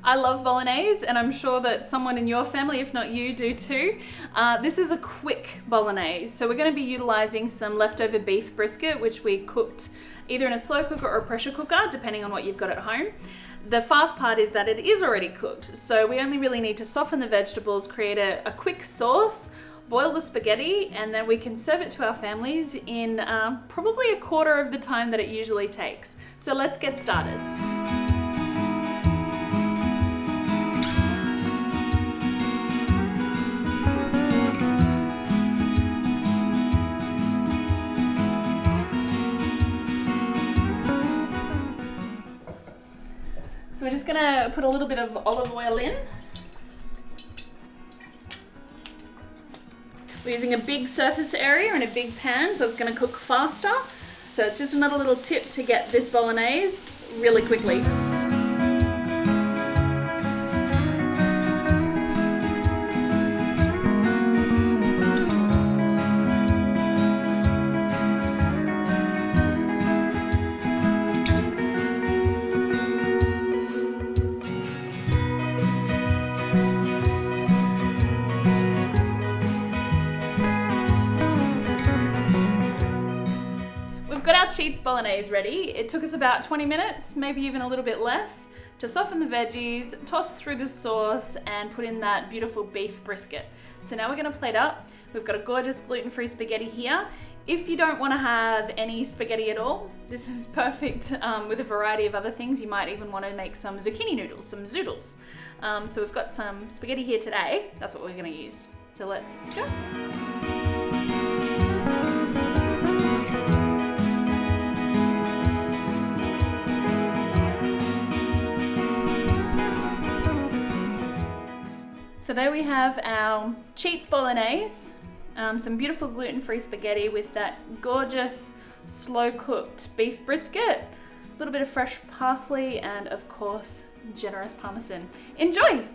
I love bolognese, and I'm sure that someone in your family, if not you, do too. This is a quick bolognese. So we're going to be utilizing some leftover beef brisket, which we cooked either in a slow cooker or a pressure cooker, depending on what you've got at home. The fast part is that it is already cooked. So we only really need to soften the vegetables, create a quick sauce, boil the spaghetti, and then we can serve it to our families in probably a quarter of the time that it usually takes. So let's get started. So we're just gonna put a little bit of olive oil in. We're using a big surface area and a big pan, so it's gonna cook faster. So it's just another little tip to get this bolognese really quickly. Got our sheets bolognese ready. It took us about 20 minutes, maybe even a little bit less, to soften the veggies, toss through the sauce, and put in that beautiful beef brisket. So now we're gonna plate up. We've got a gorgeous gluten-free spaghetti here. If you don't wanna have any spaghetti at all, this is perfect with a variety of other things. You might even wanna make some zucchini noodles, some zoodles. So we've got some spaghetti here today. That's what we're gonna use. So let's go. So there we have our cheats bolognese, some beautiful gluten-free spaghetti with that gorgeous slow-cooked beef brisket, a little bit of fresh parsley, and of course, generous parmesan. Enjoy!